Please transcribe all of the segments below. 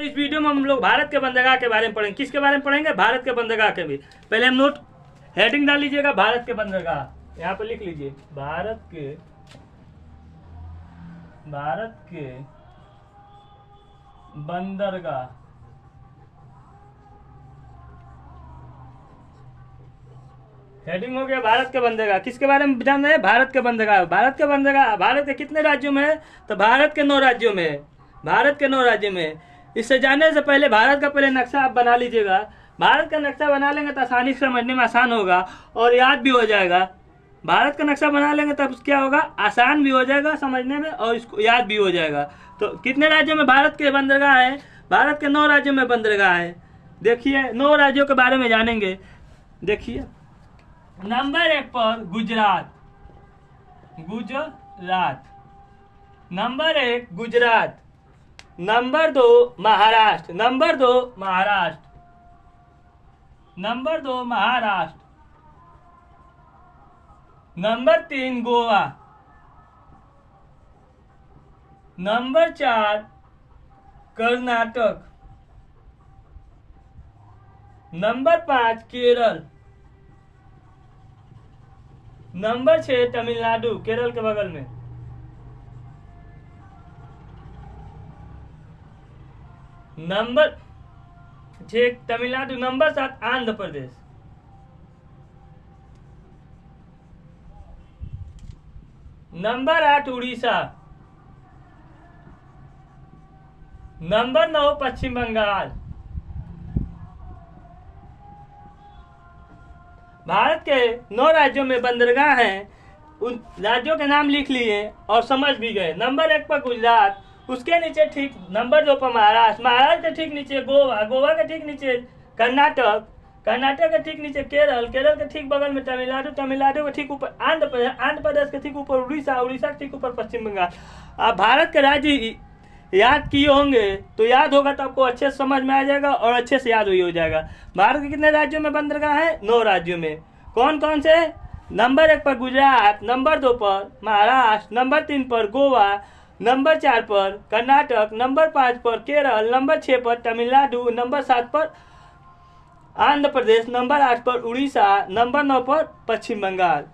इस वीडियो में हम लोग भारत के बंदरगाह के बारे में पढ़ेंगे। किसके बारे में पढ़ेंगे? भारत के बंदरगाह के भी। पहले हम नोट हेडिंग डाल लीजिएगा, भारत के बंदरगाह। यहाँ पे लिख लीजिए भारत के बंदरगाह। हेडिंग हो गया भारत के बंदरगाह। किसके बारे में जान रहे हैं? भारत के बंदरगाह। भारत के बंदरगाह भारत के कितने राज्यों में है? तो भारत के 9 राज्यों में है। भारत के 9 राज्यों में। इससे जानने से पहले भारत का पहले नक्शा आप बना लीजिएगा। भारत का नक्शा बना लेंगे तो आसानी से समझने में आसान होगा और याद भी हो जाएगा। भारत का नक्शा बना लेंगे तब क्या होगा? आसान भी हो जाएगा समझने में और इसको याद भी हो जाएगा। तो कितने राज्यों में भारत के बंदरगाह है? भारत के 9 राज्यों में बंदरगाह है। देखिए 9 राज्यों के बारे में जानेंगे। देखिए नंबर 1 पर Gujarat. Number 1 Gujarat. Number 2 Maharashtra. Number 2 Maharashtra. Number 3 Goa. Number 4 Karnataka. Number 5 Kerala. Number 6 Tamil Nadu, Kerala के बगल में। Number 6 Tamil Nadu. Number 7 Andhra Pradesh. Number 8 Orissa. Number 9 पश्चिम बंगाल। भारत के 9 राज्यों में बंदरगाह हैं। उन राज्यों के नाम लिख लिए और समझ भी गए। नंबर 1 पर गुजरात, उसके नीचे ठीक नंबर 2 पर महाराष्ट्र, महाराष्ट्र के ठीक नीचे गोवा, गोवा के ठीक नीचे कर्नाटक, कर्नाटक के ठीक नीचे केरल, केरल के ठीक बगल में तमिलनाडु, तमिलनाडु के ठीक ऊपर आंध्र प्रदेश, आंध्र प्रदेश के ठीक ऊपर उड़ीसा, उड़ीसा के ठीक ऊपर पश्चिम बंगाल। आप भारत के राज्य याद किए होंगे तो याद होगा तो आपको अच्छे से समझ में आ जाएगा और अच्छे से याद भी हो जाएगा। भारत के कितने राज्यों में बंदरगाह है? 9 राज्यों में। कौन कौन से? नंबर 1 पर गुजरात, नंबर 2 पर महाराष्ट्र, नंबर 3 पर गोवा, नंबर 4 पर कर्नाटक, नंबर 5 पर केरल, नंबर 6 पर तमिलनाडु, नंबर 7 पर आंध्र प्रदेश, नंबर 8 पर उड़ीसा, नंबर 9 पर पश्चिम बंगाल।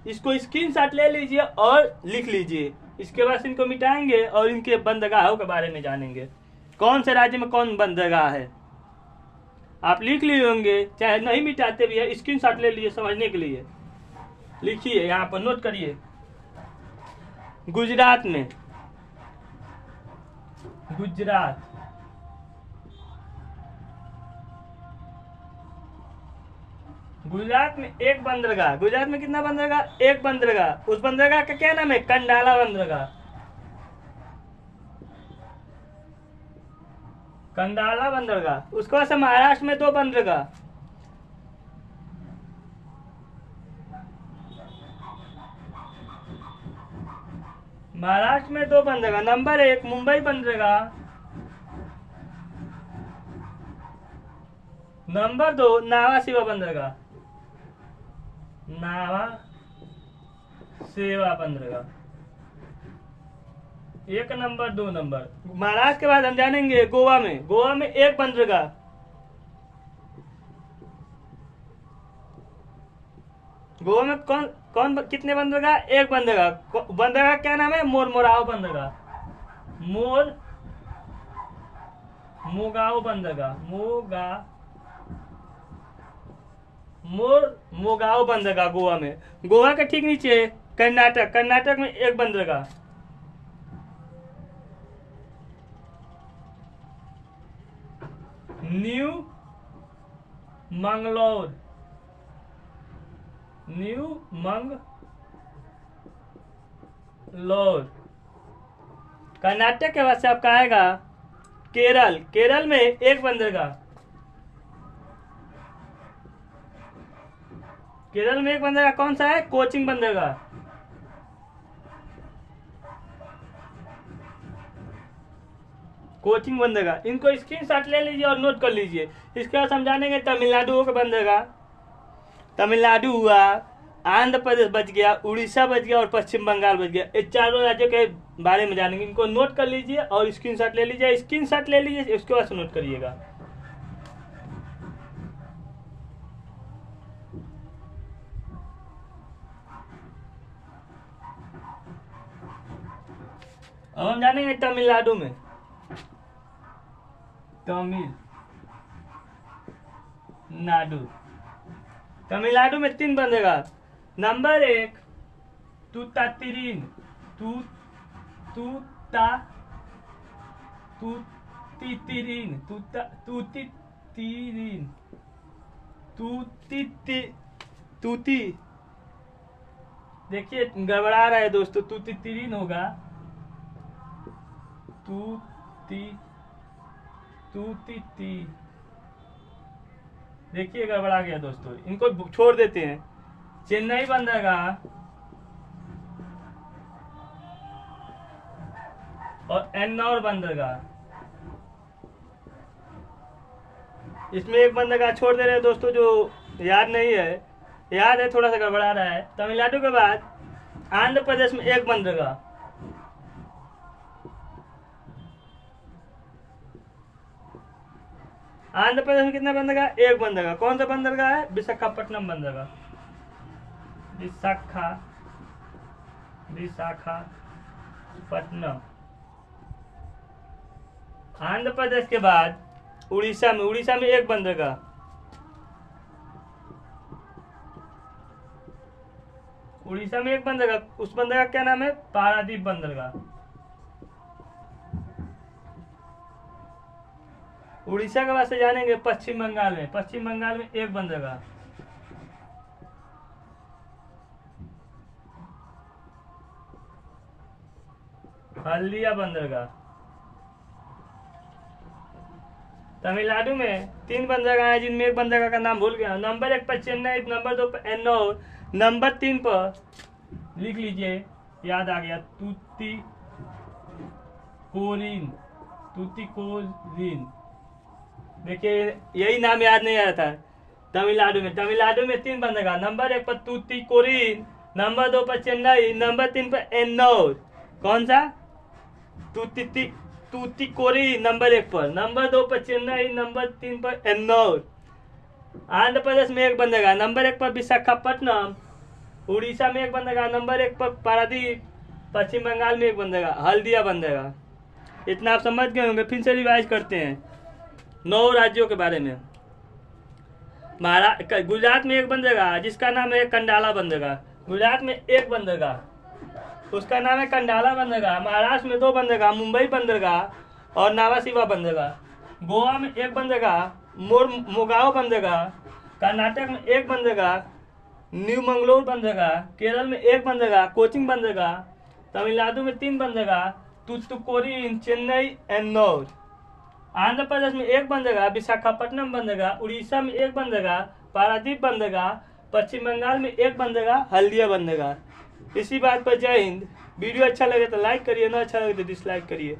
इसको स्क्रीनशॉट ले लीजिए और लिख लीजिए। इसके बाद इनको मिटाएंगे और इनके बंदरगाहों के बारे में जानेंगे। कौन से राज्य में कौन बंदरगाह है आप लिख लिए होंगे, चाहे नहीं मिटाते भी है, स्क्रीनशॉट ले लीजिए समझने के लिए। लिखिए यहाँ पर, नोट करिए। गुजरात में गुजरात में एक बंदरगाह। गुजरात में कितना बंदरगाह? एक बंदरगाह। उस बंदरगाह का क्या नाम है? कंडाला बंदरगाह। कंडाला बंदरगाह। उसके बाद से महाराष्ट्र में 2 बंदरगाह। महाराष्ट्र में 2 बंदरगाह। नंबर 1 मुंबई बंदरगाह। नंबर 2 नावा सेवा बंदरगाह। नावा सेवा बंदरगाह 1 नंबर 2 नंबर। महाराष्ट्र के बाद हम जानेंगे गोवा में। गोवा में 1 बंदरगाह। गोवा में कौन कौन कितने बंदरगाह? 1 बंदरगाह। बंदरगाह क्या नाम है? मोरमोराव बंदरगाह। मोगाव बंदरगाह। मोगाव बंदरगाह गोवा में। गोवा के ठीक नीचे कर्नाटक, कर्नाटक में 1 बंदरगाह। न्यू मंगलोर। कर्नाटक के बाद से आपका आएगा केरल। केरल में 1 बंदरगाह। केरल में 1 बंदरगाह कौन सा है? कोचिन बंदरगाह। कोचिंग बंदरगाह। इनको स्क्रीनशॉट ले लीजिए और नोट कर लीजिए। इसके बाद समझानेंगे तमिलनाडु का बंदरगाह। तमिलनाडु हुआ, आंध्र प्रदेश बच गया, उड़ीसा बच गया और पश्चिम बंगाल बच गया। ये चारों राज्यों के बारे में जानेंगे। इनको नोट कर लीजिए और स्क्रीनशॉट ले लीजिए, स्क्रीनशॉट ले लीजिए, उसके बाद से नोट करिएगा। अब हम जानेंगे तमिलनाडु में। तमिलनाडु में 3 बनेगा। नंबर 1 तूतातिरीन, तूतीतिरीन, तूती। देखिए गड़बड़ा रहा है दोस्तों, तूतीतिरीन होगा, तूती। देखिए गड़बड़ा गया दोस्तों, इनको छोड़ देते हैं। चेन्नई बंदरगाह और एन्नौर बंदरगाह, इसमें एक बंदरगाह छोड़ दे रहे हैं दोस्तों, जो याद नहीं है, याद है थोड़ा सा गड़बड़ा रहा है। तमिलनाडु के बाद आंध्र प्रदेश में एक बंदरगाह, आंध्र प्रदेश में कितना बंदरगाह? एक बंदरगाह। कौन सा बंदरगाह है? विशाखापट्टनम बंदरगाह, विशाखापट्टनम। आंध्र प्रदेश के बाद उड़ीसा में एक बंदरगाह, उड़ीसा में एक बंदरगाह। उस बंदरगाह क्या नाम है? पारादीप बंदरगाह। उड़ीसा के बाद से जानेंगे पश्चिम बंगाल में। पश्चिम बंगाल में एक बंदरगाह, हल्दिया बंदरगाह। तमिलनाडु में 3 बंदरगाह हैं, जिनमें एक बंदरगाह का नाम भूल गया। नंबर 1 पर चेन्नई, नंबर 2 पर एन्नौर, नंबर 3 पर लिख लीजिए, याद आ गया, तूतीकोरिन। देखिए यही नाम याद नहीं आ रहा था। तमिलनाडु में 3 बंदरगाह, नंबर 1 पर तूतीकोरिन, नंबर 2 पर चेन्नई, नंबर 3 पर एन्नौर। कौन सा? तूतीकोरिन नंबर 1 पर, नंबर 2 पर चेन्नई, नंबर 3 पर एन्नौर। आंध्र प्रदेश में एक बंदरगाह, नंबर 1 पर विशाखापट्टनम, उड़ीसा में एक बंदरगाह, नंबर 1 पर पारादीप, पश्चिम बंगाल में एक बंदरगाह, हल्दिया बंदरगाह। इतना आप समझ गए होंगे। फिर से रिवाइज करते हैं 9 राज्यों के बारे में। गुजरात में एक बंदरगाह जिसका नाम है कंडाला बंदरगाह, गुजरात में एक बंदरगाह, उसका नाम है कंडाला बंदरगाह। महाराष्ट्र में 2 बंदरगाह, मुंबई बंदरगाह और नावासिवा बंदरगाह। गोवा में एक बंदरगाह, मोगाओ बंदरगाह। कर्नाटक में एक बंदरगाह, न्यू मंगलोर बंदरगाह। केरल में एक बंदरगाह, कोचिन बंदरगाह। तमिलनाडु में 3 बंदरगाह, तूतीकोरिन, चेन्नई, एन्नौर। आंध्र प्रदेश में एक बंदरगाह, विशाखापट्टनम बंदरगाह। उड़ीसा में एक बंदरगाह, पारादीप बंदरगाह। पश्चिम बंगाल में एक बंदरगाह, हल्दिया बंदरगाह। इसी बात पर जय हिंद। वीडियो अच्छा लगे तो लाइक करिए, ना अच्छा लगे तो डिसलाइक करिए।